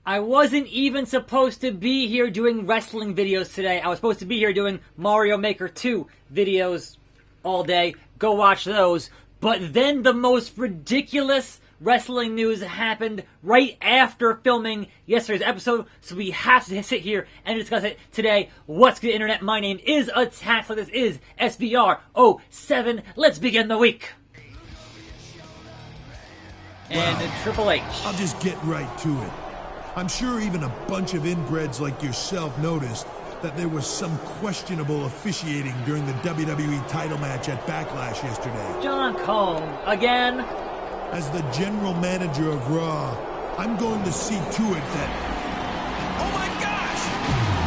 I wasn't even supposed to be here doing wrestling videos today. I was supposed to be here doing Mario Maker 2 videos all day. Go watch those. But then the most ridiculous wrestling news happened right after filming yesterday's episode, so we have to sit here and discuss it today. What's good, Internet? My name is attackslug. This is SVR07. Let's begin the week. And Triple H. I'll just get right to it. I'm sure even a bunch of inbreds like yourself noticed that there was some questionable officiating during the WWE title match at Backlash yesterday. John Cone, again? As the general manager of Raw, I'm going to see to it that... Oh my gosh!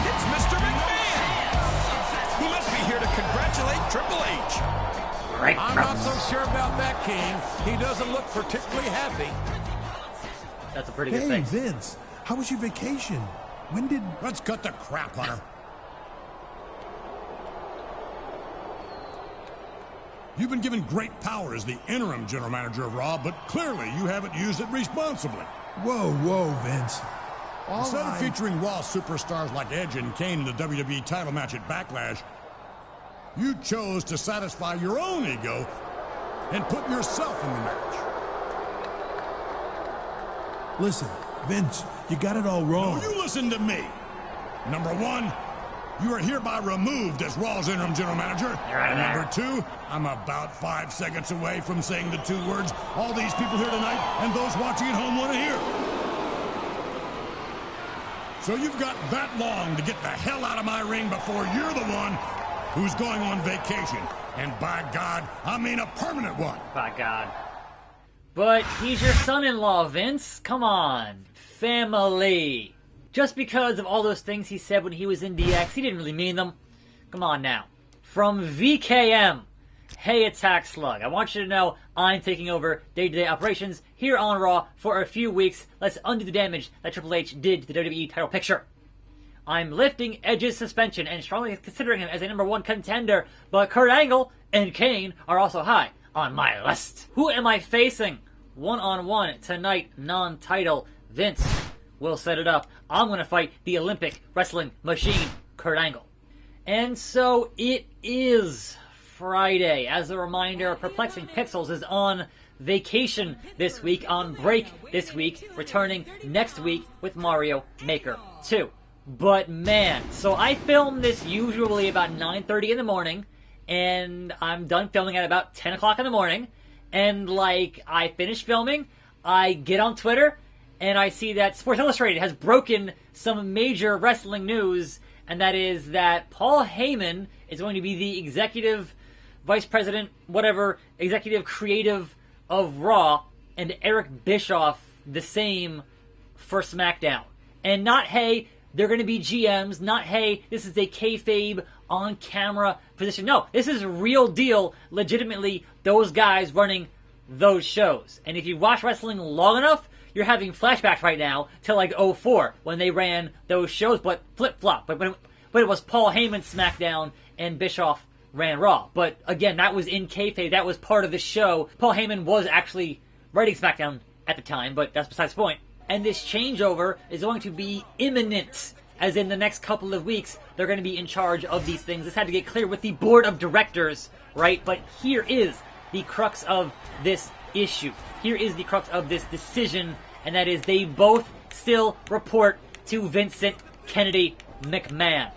It's Mr. McMahon! He must be here to congratulate Triple H. Right. I'm not so sure about that, King. He doesn't look particularly happy. That's a pretty good Hey, thing. Vince, how was your vacation? When did... Let's cut the crap, Hunter. You've been given great power as the interim general manager of Raw, but clearly you haven't used it responsibly. Whoa, Vince. Instead of featuring Raw superstars like Edge and Kane in the WWE title match at Backlash, you chose to satisfy your own ego and put yourself in the match. Listen, Vince, you got it all wrong. No, you listen to me. Number one, you are hereby removed as Raw's interim general manager. And number two, I'm about 5 seconds away from saying the two words all these people here tonight and those watching at home want to hear. So you've got that long to get the hell out of my ring before you're the one who's going on vacation. And by God, I mean a permanent one. By God. But he's your son-in-law, Vince. Come on. Family. Just because of all those things he said when he was in DX, he didn't really mean them. Come on now. From VKM. Hey, attackslug. I want you to know I'm taking over day-to-day operations here on Raw for a few weeks. Let's undo the damage that Triple H did to the WWE title picture. I'm lifting Edge's suspension and strongly considering him as a #1 contender, but Kurt Angle and Kane are also high on my list. Who am I facing? One-on-one tonight, non-title. Vince will set it up. I'm going to fight the Olympic wrestling machine, Kurt Angle. And so it is Friday. As a reminder, Perplexing Pixels is on vacation this week, on break this week, returning next week with Mario Maker 2. But man, so I film this usually about 9:30 in the morning, and I'm done filming at about 10 o'clock in the morning, and I finish filming, I get on Twitter, and I see that Sports Illustrated has broken some major wrestling news, and that is that Paul Heyman is going to be the executive vice president, whatever, executive creative of Raw, and Eric Bischoff the same for SmackDown. And not, hey, they're going to be GMs, not, hey, this is a kayfabe on-camera position. No, this is real deal, legitimately, those guys running those shows. And if you watch wrestling long enough, you're having flashbacks right now to 04 when they ran those shows, but flip-flop. But it was Paul Heyman SmackDown and Bischoff ran Raw. But again, that was in kayfabe. That was part of the show. Paul Heyman was actually writing SmackDown at the time, but that's besides the point. And this changeover is going to be imminent, as in the next couple of weeks, they're going to be in charge of these things. This had to get clear with the board of directors, right? But here is the crux of this issue. Here is the crux of this decision, and that is they both still report to Vincent Kennedy McMahon,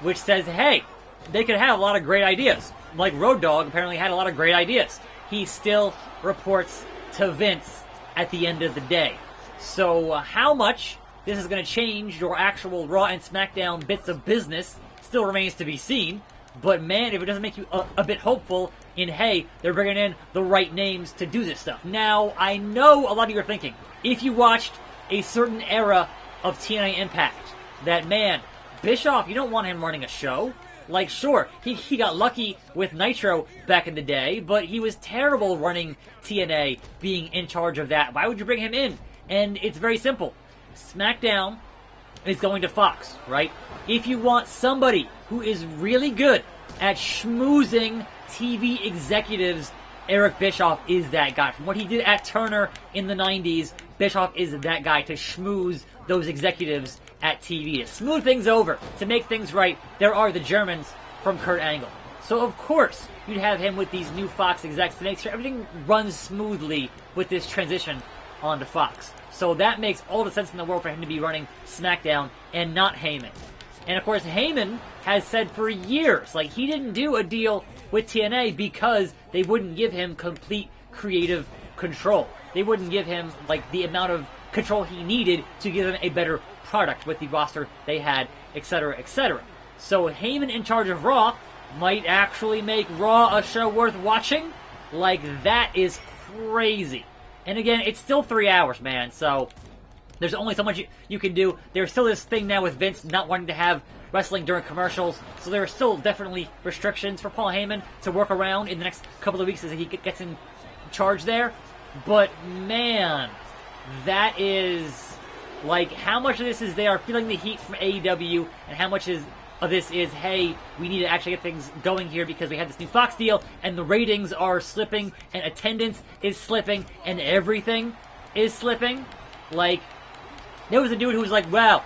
which says, hey, they could have a lot of great ideas. Like Road Dogg apparently had a lot of great ideas. He still reports to Vince at the end of the day. So how much this is going to change your actual Raw and SmackDown bits of business still remains to be seen. But man, if it doesn't make you a bit hopeful in, hey, they're bringing in the right names to do this stuff. Now, I know a lot of you are thinking, if you watched a certain era of TNA Impact, that man, Bischoff, you don't want him running a show. Sure, he got lucky with Nitro back in the day, but he was terrible running TNA, being in charge of that. Why would you bring him in? And it's very simple. SmackDown is going to Fox, right? If you want somebody who is really good at schmoozing TV executives, Eric Bischoff is that guy. From what he did at Turner in the 90s, Bischoff is that guy to schmooze those executives at TV. To smooth things over, to make things right, there are the Germans from Kurt Angle. So of course, you'd have him with these new Fox execs to make sure everything runs smoothly with this transition onto Fox. So that makes all the sense in the world for him to be running SmackDown and not Heyman. And of course, Heyman has said for years, like, he didn't do a deal with TNA because they wouldn't give him complete creative control. They wouldn't give him, like, the amount of control he needed to give him a better product with the roster they had, etc., etc. So Heyman in charge of Raw might actually make Raw a show worth watching. Like, that is crazy. And again, it's still 3 hours, man, so there's only so much you can do. There's still this thing now with Vince not wanting to have wrestling during commercials, so there are still definitely restrictions for Paul Heyman to work around in the next couple of weeks as he gets in charge there. But, man, that is, like, how much of this is they are feeling the heat from AEW, and how much of this is, hey, we need to actually get things going here because we have this new Fox deal, and the ratings are slipping, and attendance is slipping, and everything is slipping. Like, there was a dude who was like, wow,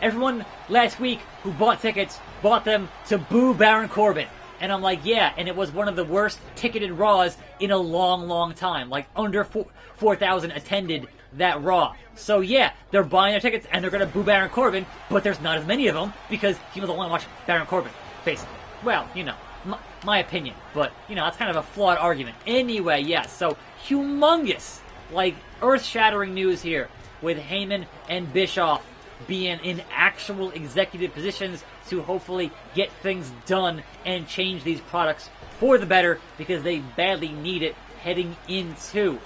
everyone last week who bought tickets bought them to boo Baron Corbin. And I'm like, yeah, and it was one of the worst ticketed Raws in a long, long time. Like, under 4,000 attended that Raw. So yeah, they're buying their tickets and they're going to boo Baron Corbin, but there's not as many of them because people don't want to watch Baron Corbin, basically. Well, you know, my opinion, but, you know, that's kind of a flawed argument. Anyway, yes, so humongous, like, earth-shattering news here with Heyman and Bischoff being in actual executive positions to hopefully get things done and change these products for the better because they badly need it heading into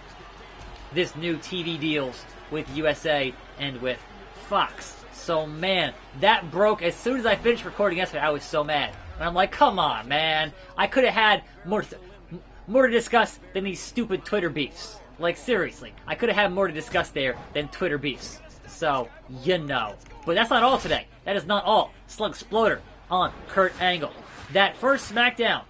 this new TV deals with USA and with Fox. So, man, that broke as soon as I finished recording yesterday. I was so mad. And I'm like, come on, man. I could have had more to discuss than these stupid Twitter beefs. Like, seriously. I could have had more to discuss there than Twitter beefs. So, you know. But that's not all today. That is not all. Slug Sploder on Kurt Angle. That first SmackDown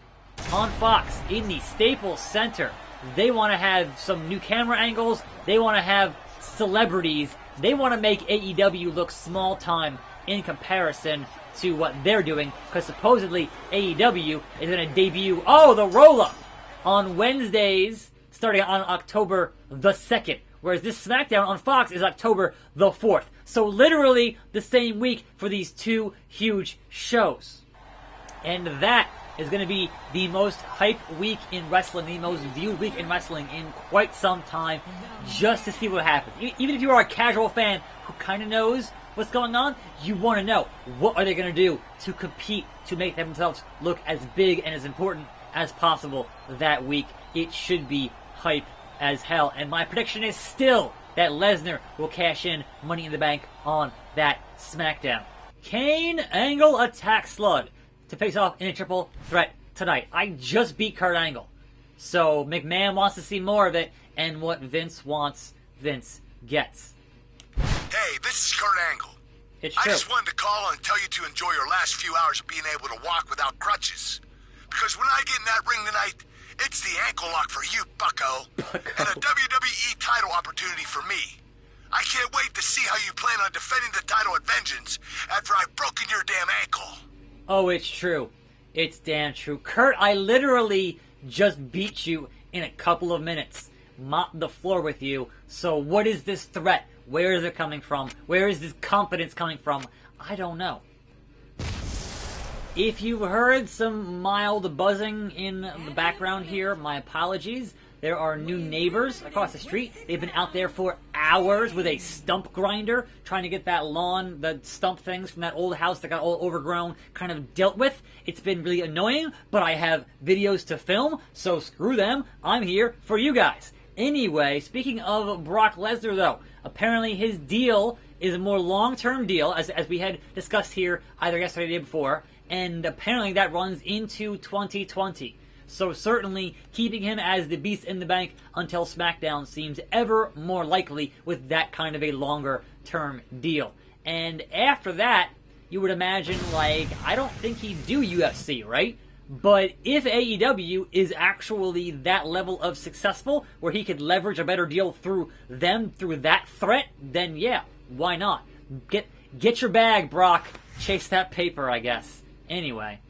on Fox in the Staples Center. They want to have some new camera angles. They want to have celebrities. They want to make AEW look small time in comparison to what they're doing. Because supposedly AEW is going to debut, the roll-up on Wednesdays starting on October the 2nd. Whereas this SmackDown on Fox is October the 4th. So literally the same week for these two huge shows. And that is going to be the most hype week in wrestling, the most viewed week in wrestling in quite some time, just to see what happens. Even if you are a casual fan who kind of knows what's going on, you want to know what are they going to do to compete, to make themselves look as big and as important as possible that week. It should be hype as hell. And my prediction is still that Lesnar will cash in Money in the Bank on that SmackDown. Kane Angle attackslug to face off in a triple threat tonight. I just beat Kurt Angle. So McMahon wants to see more of it, and what Vince wants, Vince gets. Hey, this is Kurt Angle. It's true. I just wanted to call and tell you to enjoy your last few hours of being able to walk without crutches. Because when I get in that ring tonight, it's the ankle lock for you, bucko. And a WWE title opportunity for me. I can't wait to see how you plan on defending the title at Vengeance after I've broken your damn ankle. Oh, it's true. It's damn true. Kurt, I literally just beat you in a couple of minutes. Mopped the floor with you. So what is this threat? Where is it coming from? Where is this confidence coming from? I don't know. If you've heard some mild buzzing in the background here, my apologies. There are new neighbors across the street. They've been out there for hours with a stump grinder trying to get that lawn, the stump things from that old house that got all overgrown kind of dealt with. It's been really annoying, but I have videos to film, so screw them. I'm here for you guys. Anyway, speaking of Brock Lesnar, though, apparently his deal is a more long-term deal, as we had discussed here either yesterday or the day before, and apparently that runs into 2020. So certainly keeping him as the Beast in the Bank until SmackDown seems ever more likely with that kind of a longer-term deal. And after that, you would imagine, like, I don't think he'd do UFC, right? But if AEW is actually that level of successful, where he could leverage a better deal through them, through that threat, then yeah, why not? Get your bag, Brock. Chase that paper, I guess. Anyway.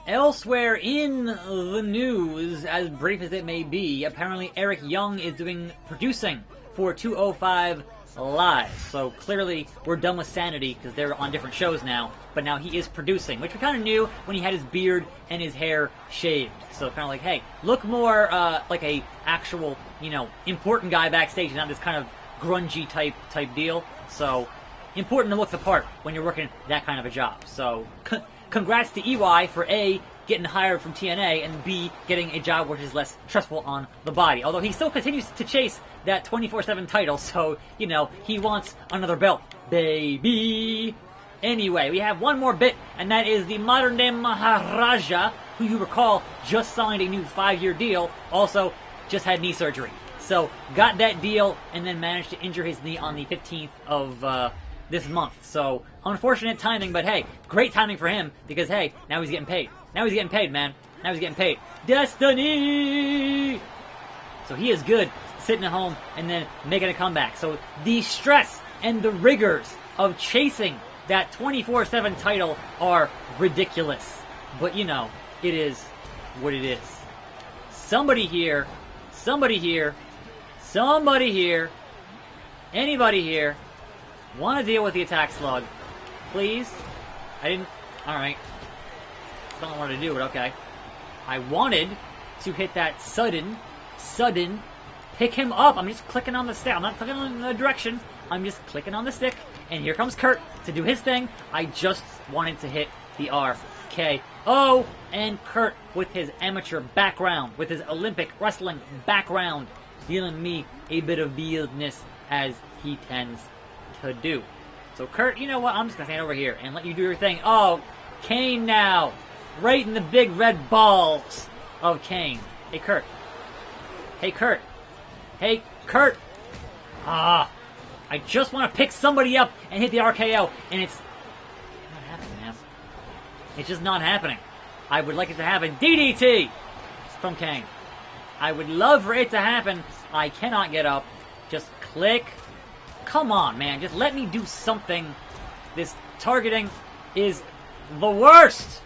Elsewhere in the news, as brief as it may be, apparently Eric Young is producing for 205 Live. So clearly we're done with Sanity because they're on different shows now. But now he is producing, which we kind of knew when he had his beard and his hair shaved. So kind of like, hey, look more like a actual, important guy backstage, not this kind of grungy type deal. So important to look the part when you're working that kind of a job. So congrats to EY for A, getting hired from TNA, and B, getting a job which is less stressful on the body. Although he still continues to chase that 24/7 title, so, he wants another belt, baby. Anyway, we have one more bit, and that is the modern-day Maharaja, who you recall just signed a new 5-year deal, also just had knee surgery. So, got that deal, and then managed to injure his knee on the 15th of this month. So, unfortunate timing, but hey, great timing for him, because hey, now he's getting paid. Now he's getting paid, man. Now he's getting paid. Destiny! So he is good, sitting at home and then making a comeback. So the stress and the rigors of chasing that 24/7 title are ridiculous. But it is what it is. Somebody here, anybody here, want to deal with the attack slug? Please? I didn't... Alright. That's not what I wanted to do, but okay. I wanted to hit that sudden, pick him up. I'm just clicking on the stick. I'm not clicking on the direction. I'm just clicking on the stick. And here comes Kurt to do his thing. I just wanted to hit the RKO. And Kurt, with his amateur background, with his Olympic wrestling background, dealing me a bit of business as he tends to do. So Kurt, you know what? I'm just going to stand over here and let you do your thing. Oh, Kane now. Right in the big red balls of Kane. Hey, Kurt. Hey, Kurt. Hey, Kurt. I just want to pick somebody up and hit the RKO, and it's not happening, man. It's just not happening. I would like it to happen. DDT from Kane. I would love for it to happen. I cannot get up. Just click. Come on, man. Just let me do something. This targeting is the worst.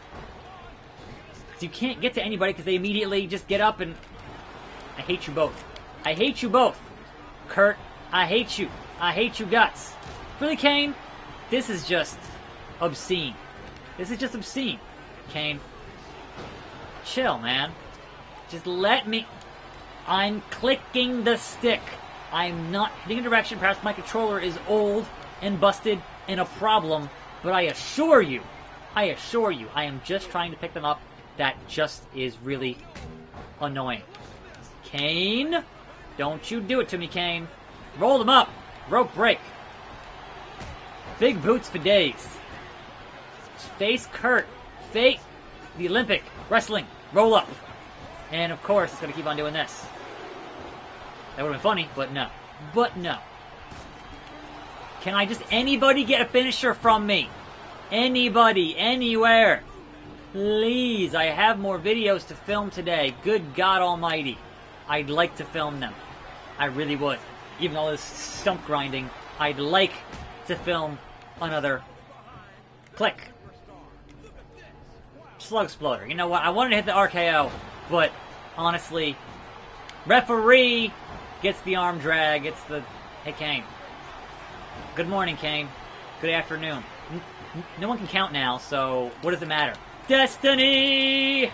You can't get to anybody because they immediately just get up and... I hate you both. I hate you both. Kurt, I hate you. I hate you guts. Really, Kane? This is just obscene. This is just obscene. Kane. Chill, man. Just let me... I'm clicking the stick. I'm not hitting a direction. Perhaps my controller is old and busted and a problem, but I assure you, I am just trying to pick them up. That just is really annoying. Kane, don't you do it to me, Kane. Roll them up. Rope break. Big boots for days. Face Kurt. Face the Olympic wrestling. Roll up. And of course, it's going to keep on doing this. That would have been funny, but no. But no. Can I just... anybody get a finisher from me? Anybody, anywhere. Please, I have more videos to film today. Good God Almighty. I'd like to film them. I really would. Even all this stump grinding, I'd like to film another click. Slug Exploder. You know what? I wanted to hit the RKO, but honestly, referee gets the arm drag. It's the... Hey, Kane. Good morning, Kane. Good afternoon. No one can count now, so what does it matter? Destiny!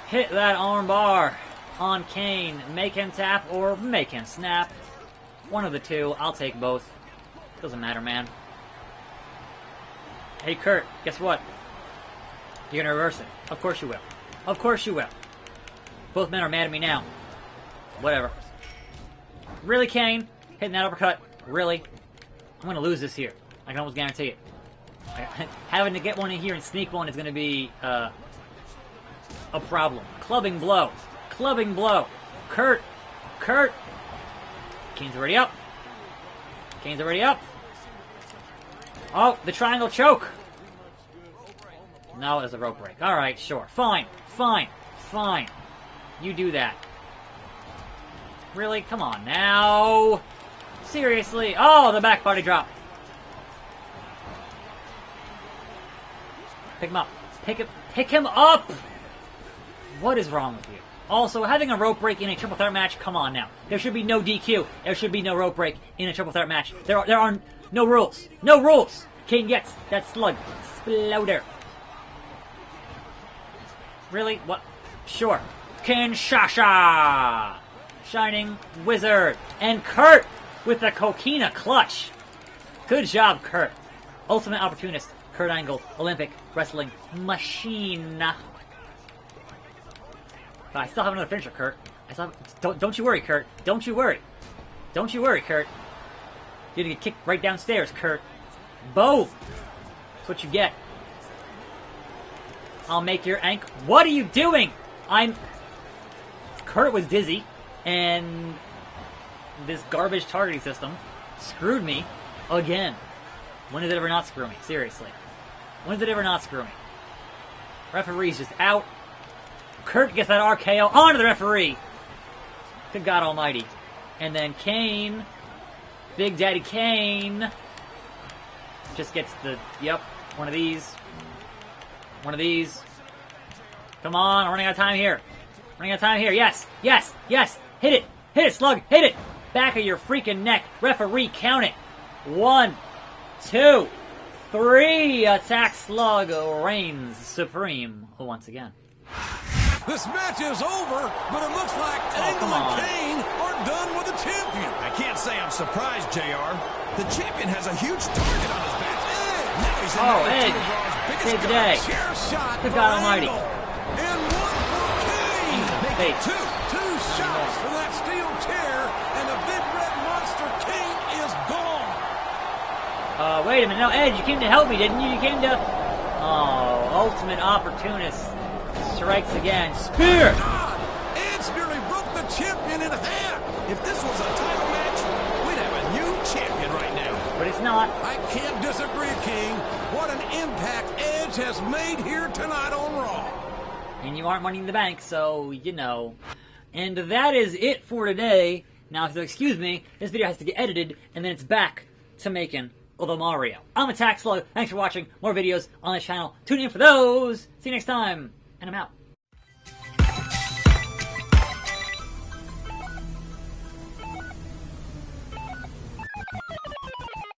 Hit that arm bar on Kane. Make him tap or make him snap. One of the two. I'll take both. Doesn't matter, man. Hey, Kurt, guess what? You're gonna reverse it. Of course you will. Of course you will. Both men are mad at me now. Whatever. Really, Kane? Hitting that uppercut? Really? I'm gonna lose this here. I can almost guarantee it. Having to get one in here and sneak one is gonna be a problem. Clubbing blow. Clubbing blow. Kurt. Kurt. Kane's already up. Kane's already up. Oh, the triangle choke. No, there's a rope break. Alright, sure. Fine. Fine. Fine. You do that. Really? Come on now. Seriously? Oh, the back body drop. Pick him up. Pick him up! What is wrong with you? Also, having a rope break in a triple threat match, come on now. There should be no DQ. There should be no rope break in a triple threat match. There are no rules. No rules! Kane gets that slug. Exploder. Really? What? Sure. Kinshasa! Shining Wizard. And Kurt with the Coquina clutch. Good job, Kurt. Ultimate Opportunist. Kurt Angle. Olympic Wrestling Machine. But I still have another finisher, Kurt. Don't you worry, Kurt. Don't you worry. Don't you worry, Kurt. You're gonna get kicked right downstairs, Kurt. Boom! That's what you get. I'll make your ankle. What are you doing? Kurt was dizzy, and this garbage targeting system screwed me again. When did it ever not screw me? Seriously. When did it ever not screw me? Referee's just out. Kurt gets that RKO onto the referee. Good God Almighty. And then Kane, Big Daddy Kane, just gets the, yep, one of these. One of these. Come on, I'm running out of time here. Running out of time here. Yes, yes, yes. Hit it. Hit it, Slug. Hit it. Back of your freaking neck. Referee, count it. 1, 2, 3. Attack Slug reigns supreme once again. This match is over, but it looks like Angle and Kane are done with the champion. I can't say I'm surprised, JR. The champion has a huge target on his back. Now he's in Edge. Save the day. Good God Almighty. And one for Kane. Two shots for that steel chair, and the big red monster Kane is gone. Wait a minute. No, Edge, you came to help me, didn't you? You came to... Oh, Ultimate Opportunist. Strikes again. Spear! God, Edge nearly broke the champion in half. If this was a title match, we'd have a new champion right now. But it's not. I can't disagree, King. What an impact Edge has made here tonight on Raw. And you aren't Money in the Bank, so, you know. And that is it for today. Now, if you'll excuse me, this video has to get edited, and then it's back to making the Mario. I'm attackslug. Thanks for watching. More videos on this channel. Tune in for those. See you next time. And I'm out.